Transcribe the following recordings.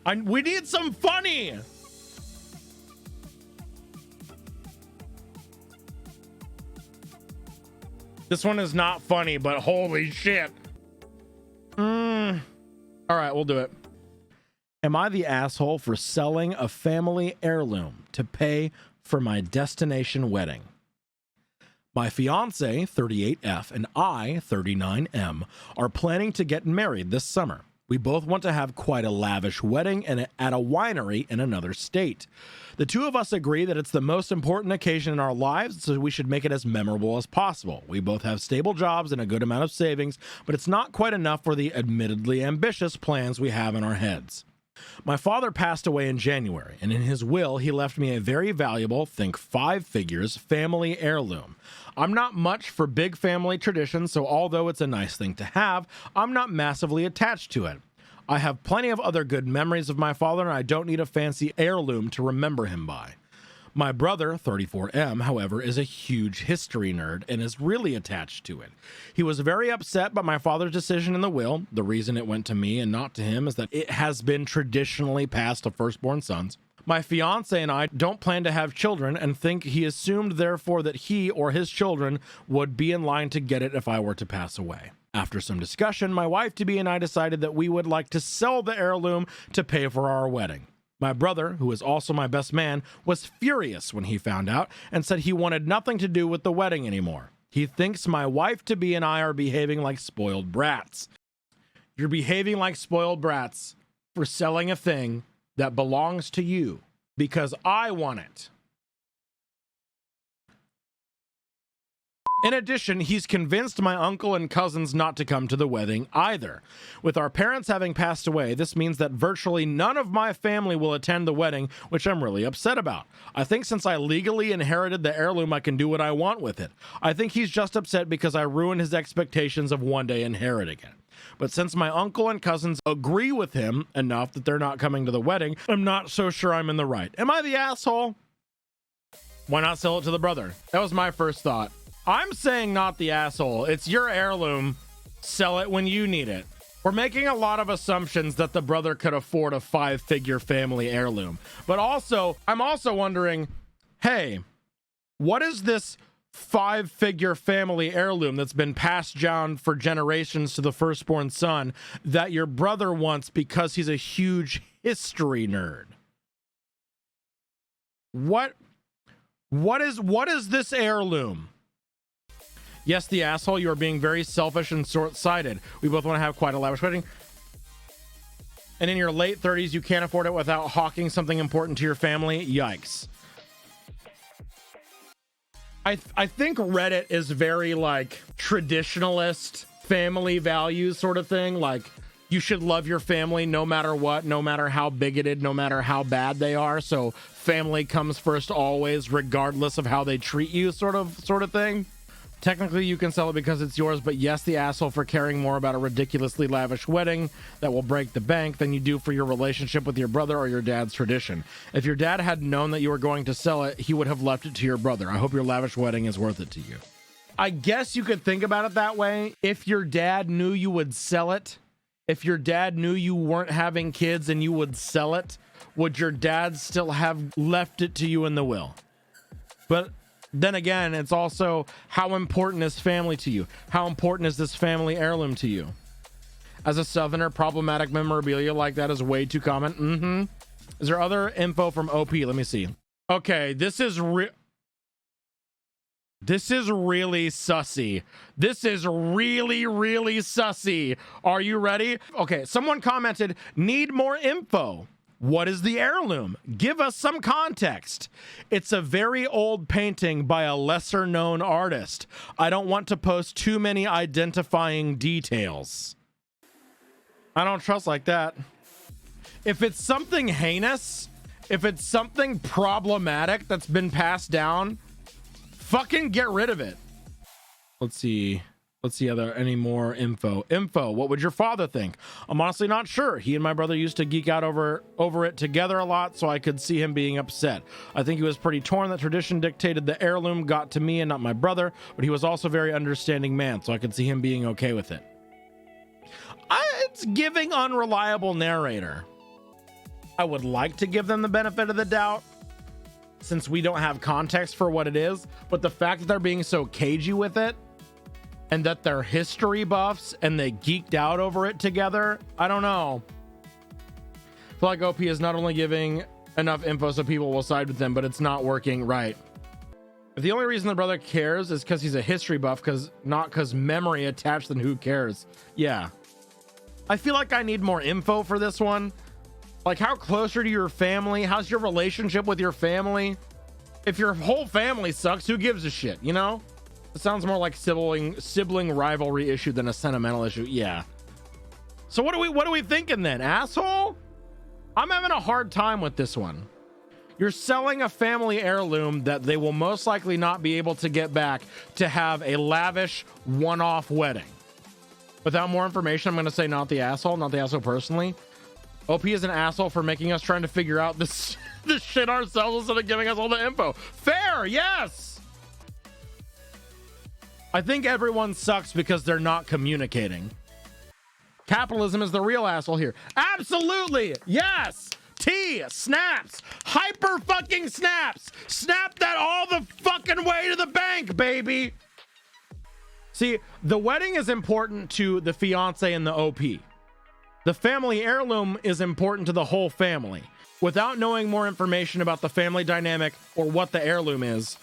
We need some funny. This one is not funny, but holy shit. All right, we'll do it. Am I the asshole for selling a family heirloom to pay for my destination wedding? My fiance, 38F, and I, 39M, are planning to get married this summer. We both want to have quite a lavish wedding and at a winery in another state. The two of us agree that it's the most important occasion in our lives, so we should make it as memorable as possible. We both have stable jobs and a good amount of savings, but it's not quite enough for the admittedly ambitious plans we have in our heads. My father passed away in January, and in his will, he left me a very valuable, think 5 figures, family heirloom. I'm not much for big family traditions, so although it's a nice thing to have, I'm not massively attached to it. I have plenty of other good memories of my father, and I don't need a fancy heirloom to remember him by. My brother, 34M, however, is a huge history nerd and is really attached to it. He was very upset by my father's decision in the will. The reason it went to me and not to him is that it has been traditionally passed to firstborn sons. My fiance and I don't plan to have children and think he assumed therefore that he or his children would be in line to get it if I were to pass away. After some discussion, my wife-to-be and I decided that we would like to sell the heirloom to pay for our wedding. My brother, who is also my best man, was furious when he found out and said he wanted nothing to do with the wedding anymore. He thinks my wife-to-be and I are behaving like spoiled brats. You're behaving like spoiled brats for selling a thing that belongs to you because I want it. In addition, he's convinced my uncle and cousins not to come to the wedding either. With our parents having passed away, this means that virtually none of my family will attend the wedding, which I'm really upset about. I think since I legally inherited the heirloom, I can do what I want with it. I think he's just upset because I ruined his expectations of one day inheriting it. But since my uncle and cousins agree with him enough that they're not coming to the wedding, I'm not so sure I'm in the right. Am I the asshole? Why not sell it to the brother? That was my first thought. I'm saying not the asshole. It's your heirloom. Sell it when you need it. We're making a lot of assumptions that the brother could afford a 5-figure family heirloom. But also, I'm also wondering, hey, what is this 5-figure family heirloom that's been passed down for generations to the firstborn son that your brother wants because he's a huge history nerd? What is this heirloom? Yes, the asshole, you are being very selfish and short-sighted. We both want to have quite a lavish wedding. And in your late 30s, you can't afford it without hawking something important to your family. Yikes. I think Reddit is very, like, traditionalist family values sort of thing. Like, you should love your family no matter what, no matter how bigoted, no matter how bad they are. So family comes first always, regardless of how they treat you, sort of thing. Technically, you can sell it because it's yours, but yes, the asshole for caring more about a ridiculously lavish wedding that will break the bank than you do for your relationship with your brother or your dad's tradition. If your dad had known that you were going to sell it, he would have left it to your brother. I hope your lavish wedding is worth it to you. I guess you could think about it that way. If your dad knew you would sell it, if your dad knew you weren't having kids and you would sell it, would your dad still have left it to you in the will? But then again, it's also how important is family to you? How important is this family heirloom to you? As a Southerner, problematic memorabilia like that is way too common. Is there other info from OP? Let me see. Okay, this is really sussy. This is really sussy. Are you ready? Okay, someone commented, need more info. What is the heirloom? Give us some context. It's a very old painting by a lesser known artist. I don't want to post too many identifying details. I don't trust like that. If it's something heinous, if it's something problematic that's been passed down, fucking get rid of it. Let's see. Are there any more info? What would your father think? I'm honestly not sure. He and my brother used to geek out over it together a lot, so I could see him being upset. I think he was pretty torn that tradition dictated the heirloom got to me and not my brother, but he was also a very understanding man, so I could see him being okay with it. It's giving unreliable narrator. I would like to give them the benefit of the doubt since we don't have context for what it is, but the fact that they're being so cagey with it and that they're history buffs and they geeked out over it together, I don't know. I feel like OP is not only giving enough info so people will side with them, but it's not working right. If the only reason the brother cares is because he's a history buff, not because memory attached, then who cares? Yeah. I feel like I need more info for this one. Like, how close are to your family? How's your relationship with your family? If your whole family sucks, who gives a shit, you know? It sounds more like sibling rivalry issue than a sentimental issue. Yeah. So what are we thinking then, asshole? I'm having a hard time with this one. You're selling a family heirloom that they will most likely not be able to get back to have a lavish one-off wedding. Without more information, I'm going to say not the asshole personally. OP is an asshole for making us trying to figure out this shit ourselves instead of giving us all the info. Fair, yes. I think everyone sucks because they're not communicating. Capitalism is the real asshole here. Absolutely, yes. T snaps, hyper fucking snaps. Snap that all the fucking way to the bank, baby. See, the wedding is important to the fiance and the OP. The family heirloom is important to the whole family. Without knowing more information about the family dynamic or what the heirloom is,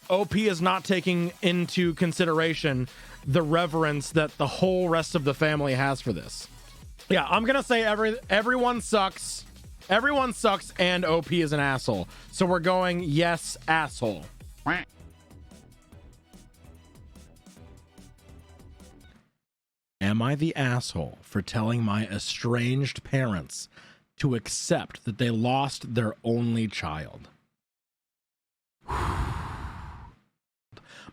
OP is not taking into consideration the reverence that the whole rest of the family has for this. Yeah, I'm gonna say everyone sucks. Everyone sucks and OP is an asshole. So we're going yes, asshole. Am I the asshole for telling my estranged parents to accept that they lost their only child?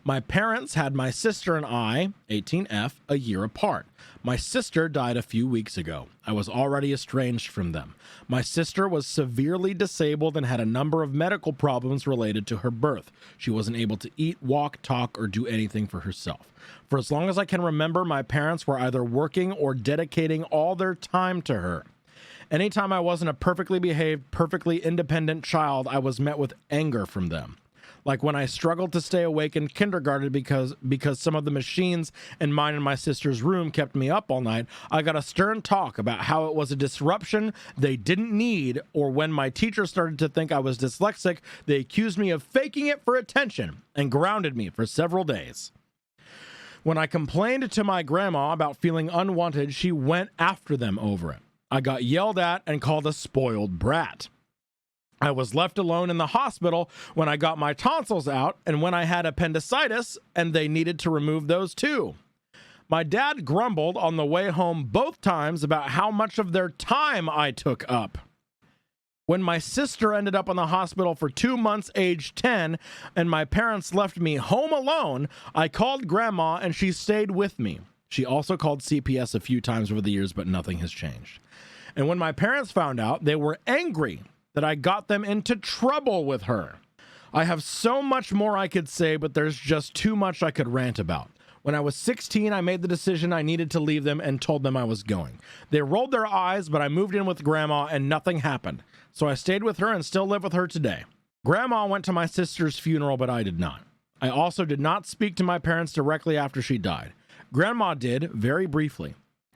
My parents had my sister and I, 18F, a year apart. My sister died a few weeks ago. I was already estranged from them. My sister was severely disabled and had a number of medical problems related to her birth. She wasn't able to eat, walk, talk, or do anything for herself. For as long as I can remember, my parents were either working or dedicating all their time to her. Anytime I wasn't a perfectly behaved, perfectly independent child, I was met with anger from them. Like when I struggled to stay awake in kindergarten because some of the machines in mine and my sister's room kept me up all night, I got a stern talk about how it was a disruption they didn't need, or when my teacher started to think I was dyslexic, they accused me of faking it for attention and grounded me for several days. When I complained to my grandma about feeling unwanted, she went after them over it. I got yelled at and called a spoiled brat. I was left alone in the hospital when I got my tonsils out and when I had appendicitis and they needed to remove those too. My dad grumbled on the way home both times about how much of their time I took up. When my sister ended up in the hospital for 2 months, age 10, and my parents left me home alone, I called grandma and she stayed with me. She also called CPS a few times over the years, but nothing has changed. And when my parents found out, they were angry that I got them into trouble with her. I have so much more I could say, but there's just too much I could rant about. When I was 16, I made the decision I needed to leave them and told them I was going. They rolled their eyes, but I moved in with grandma and nothing happened. So I stayed with her and still live with her today. Grandma went to my sister's funeral, but I did not. I also did not speak to my parents directly after she died. Grandma did, very briefly.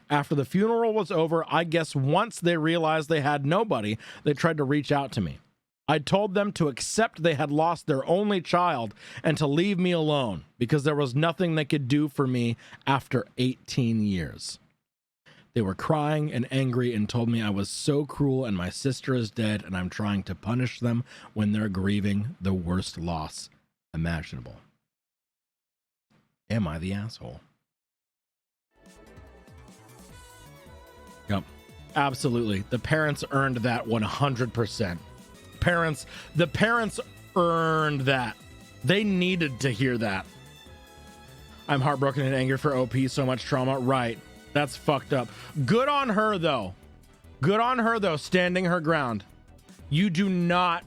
After the funeral was over, I guess once they realized they had nobody, they tried to reach out to me. I told them to accept they had lost their only child and to leave me alone because there was nothing they could do for me after 18 years. They were crying and angry and told me I was so cruel and my sister is dead and I'm trying to punish them when they're grieving the worst loss imaginable. Am I the asshole? Yep, absolutely. The parents earned that 100%. The parents earned that. They needed to hear that. I'm heartbroken and angry for OP. So much trauma. Right. That's fucked up. Good on her, though. Good on her, though, standing her ground. You do not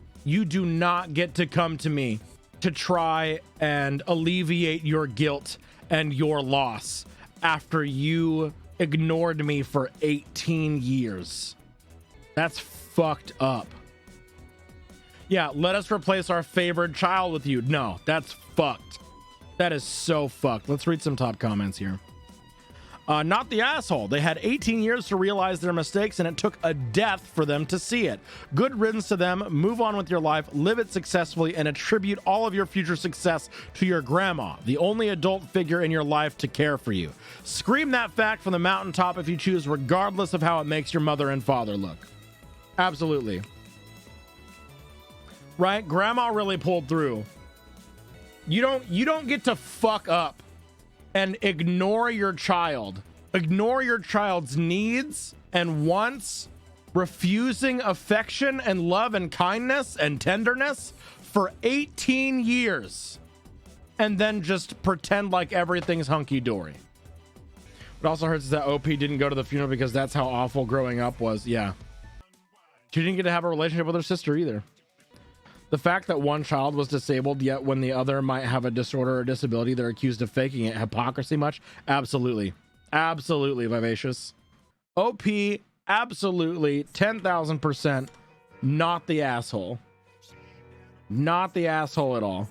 get to come to me to try and alleviate your guilt and your loss after you ignored me for 18 years. That's fucked up. Yeah, let us replace our favored child with you. No, that's fucked. That is so fucked. Let's read some top comments here. Not the asshole. They had 18 years to realize their mistakes, and it took a death for them to see it. Good riddance to them. Move on with your life, live it successfully, and attribute all of your future success to your grandma, the only adult figure in your life to care for you. Scream that fact from the mountaintop if you choose, regardless of how it makes your mother and father look. Absolutely. Right? Grandma really pulled through. You don't get to fuck up and ignore your child. Ignore your child's needs and wants, refusing affection and love and kindness and tenderness for 18 years, and then just pretend like everything's hunky-dory. What also hurts is that OP didn't go to the funeral because that's how awful growing up was. Yeah. She didn't get to have a relationship with her sister either. The fact that one child was disabled, yet when the other might have a disorder or disability, they're accused of faking it. Hypocrisy much? Absolutely. Absolutely, Vivacious. OP, absolutely, 10,000% not the asshole. Not the asshole at all.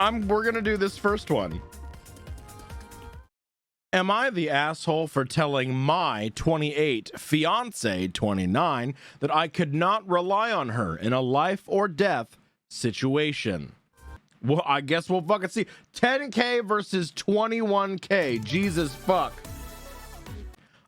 We're gonna do this first one. Am I the asshole for telling my 28 fiance 29 that I could not rely on her in a life or death situation? Well, I guess we'll fucking see. 10K versus 21K. Jesus fuck.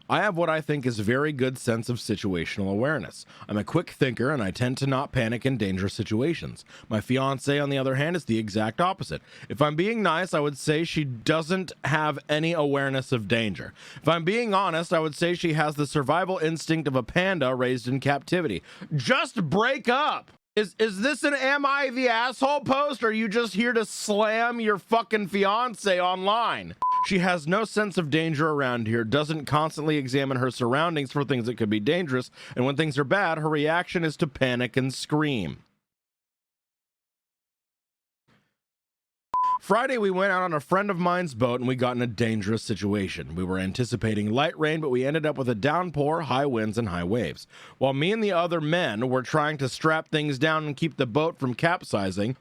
I have what I think is a very good sense of situational awareness. I'm a quick thinker and I tend to not panic in dangerous situations. My fiance, on the other hand, is the exact opposite. If I'm being nice, I would say she doesn't have any awareness of danger. If I'm being honest, I would say she has the survival instinct of a panda raised in captivity. Just break up! Is this an am I the asshole post, or are you just here to slam your fucking fiance online? She has no sense of danger around here, doesn't constantly examine her surroundings for things that could be dangerous, and when things are bad, her reaction is to panic and scream. Friday, we went out on a friend of mine's boat and we got in a dangerous situation. We were anticipating light rain, but we ended up with a downpour, high winds, and high waves. While me and the other men were trying to strap things down and keep the boat from capsizing,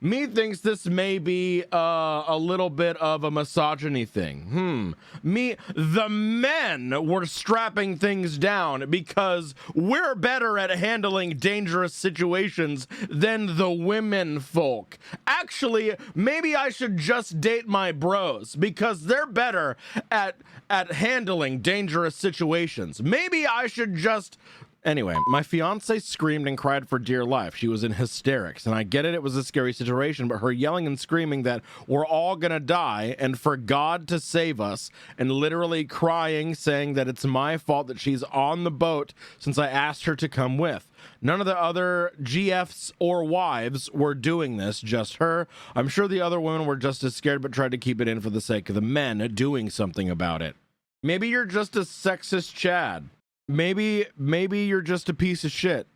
me thinks this may be a little bit of a misogyny thing. The men were strapping things down because we're better at handling dangerous situations than the women folk. Actually, maybe I should just date my bros because they're better at handling dangerous situations. Maybe I should just... Anyway, my fiance screamed and cried for dear life. She was in hysterics, and I get it was a scary situation, but her yelling and screaming that we're all gonna die and for God to save us, and literally crying, saying that it's my fault that she's on the boat since I asked her to come with. None of the other GFs or wives were doing this, just her. I'm sure the other women were just as scared but tried to keep it in for the sake of the men doing something about it. Maybe you're just a sexist Chad. Maybe you're just a piece of shit.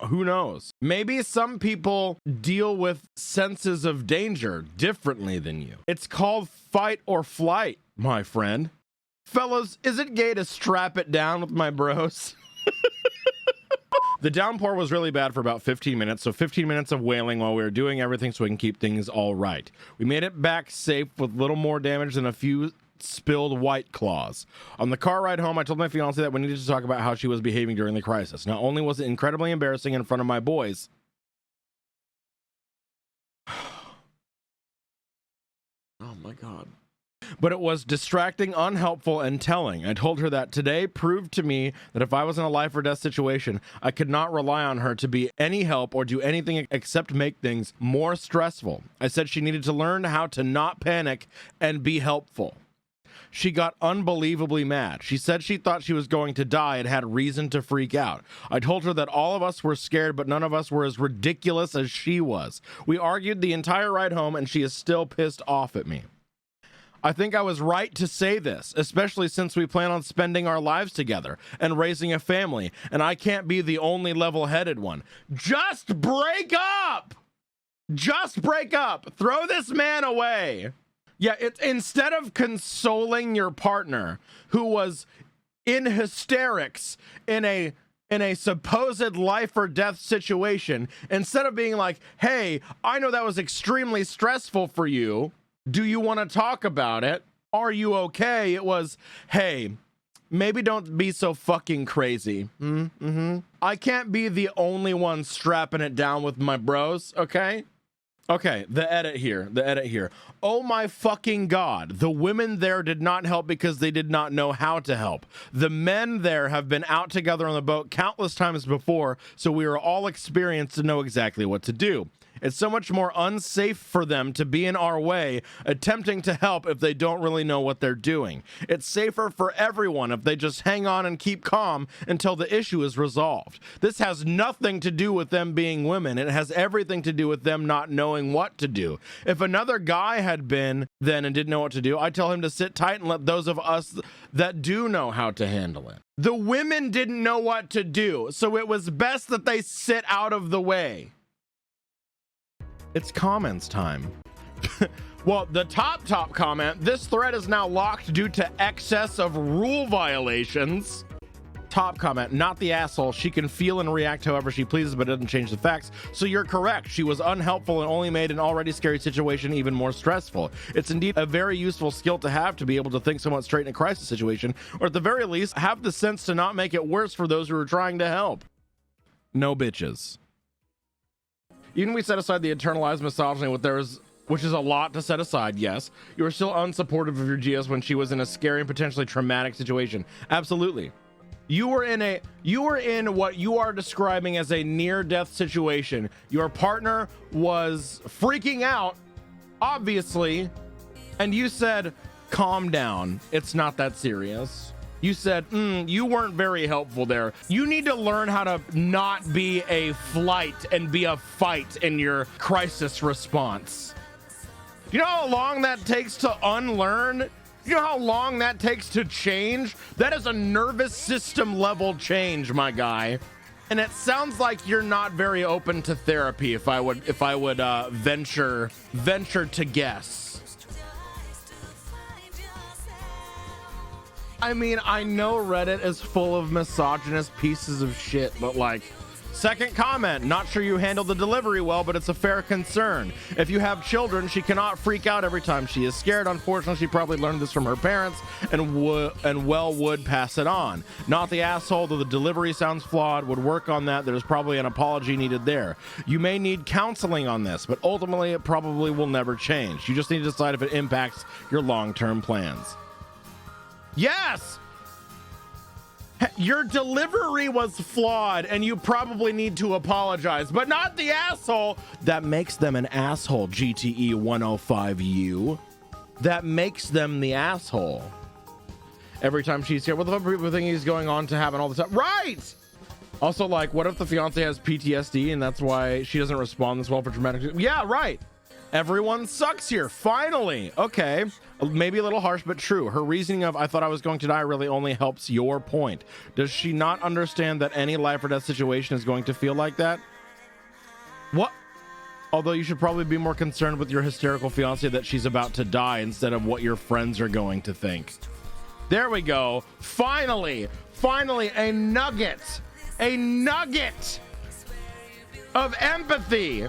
Who knows? Maybe some people deal with senses of danger differently than you. It's called fight or flight, my friend. Fellas, is it gay to strap it down with my bros? The downpour was really bad for about 15 minutes, so 15 minutes of wailing while we were doing everything so we can keep things all right. We made it back safe with little more damage than a few spilled White Claws. On the car ride home, I told my fiance that we needed to talk about how she was behaving during the crisis. Not only was it incredibly embarrassing in front of my boys, oh my God, but it was distracting, unhelpful, and telling. I told her that today proved to me that if I was in a life or death situation, I could not rely on her to be any help or do anything except make things more stressful. I said she needed to learn how to not panic and be helpful. She got unbelievably mad. She said she thought she was going to die and had reason to freak out. I told her that all of us were scared, but none of us were as ridiculous as she was. We argued the entire ride home, and she is still pissed off at me. I think I was right to say this, especially since we plan on spending our lives together and raising a family, and I can't be the only level-headed one. Just break up! Just break up. Throw this man away. Yeah, it's instead of consoling your partner who was in hysterics in a supposed life or death situation, instead of being like, hey, I know that was extremely stressful for you. Do you want to talk about it? Are you okay? It was, hey, maybe don't be so fucking crazy. I can't be the only one strapping it down with my bros, okay? Okay, the edit here. Oh my fucking God. The women there did not help because they did not know how to help. The men there have been out together on the boat countless times before, so we are all experienced to know exactly what to do. It's so much more unsafe for them to be in our way, attempting to help if they don't really know what they're doing. It's safer for everyone if they just hang on and keep calm until the issue is resolved. This has nothing to do with them being women. It has everything to do with them not knowing what to do. If another guy had been then and didn't know what to do, I'd tell him to sit tight and let those of us that do know how to handle it. The women didn't know what to do, so it was best that they sit out of the way. It's comments time. Well, the top comment, this thread is now locked due to excess of rule violations. Top comment, not the asshole. She can feel and react however she pleases, but it doesn't change the facts. So you're correct. She was unhelpful and only made an already scary situation even more stressful. It's indeed a very useful skill to have to be able to think somewhat straight in a crisis situation, or at the very least, have the sense to not make it worse for those who are trying to help. No bitches. Even we set aside the internalized misogyny, which is a lot to set aside, yes, you were still unsupportive of your GS when she was in a scary and potentially traumatic situation. Absolutely. You were in what you are describing as a near-death situation. Your partner was freaking out, obviously, and you said, calm down. It's not that serious. You said, you weren't very helpful there. You need to learn how to not be a flight and be a fight in your crisis response. You know how long that takes to unlearn? You know how long that takes to change? That is a nervous system level change, my guy. And it sounds like you're not very open to therapy, if I would venture to guess. I mean, I know Reddit is full of misogynist pieces of shit, but like, second comment, not sure you handled the delivery well, but it's a fair concern. If you have children, she cannot freak out every time she is scared. Unfortunately, she probably learned this from her parents and would pass it on. Not the asshole, though the delivery sounds flawed, would work on that. There's probably an apology needed there. You may need counseling on this, but ultimately it probably will never change. You just need to decide if it impacts your long-term plans. Yes! Your delivery was flawed and you probably need to apologize, but not the asshole. That makes them an asshole, GTE 105U. That makes them the asshole. Every time she's here, what the fuck people think he's going on to happen all the time? Right! Also, like, what if the fiance has PTSD and that's why she doesn't respond this well for traumatic? Yeah, right. Everyone sucks here. Finally. Okay. Maybe a little harsh, but true. Her reasoning of, I thought I was going to die, really only helps your point. Does she not understand that any life or death situation is going to feel like that? What? Although you should probably be more concerned with your hysterical fiance that she's about to die instead of what your friends are going to think. There we go. Finally. Finally, a nugget. A nugget of empathy.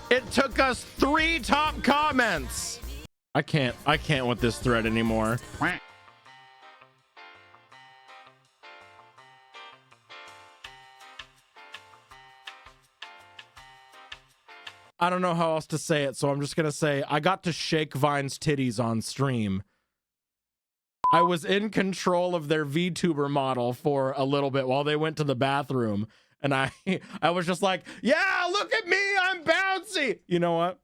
It took us 3 top comments. I can't with this thread anymore. I don't know how else to say it, so I'm just gonna say I got to shake Vine's titties on stream. I was in control of their VTuber model for a little bit while they went to the bathroom. And I was just like, yeah, look at me, I'm bouncy. You know what?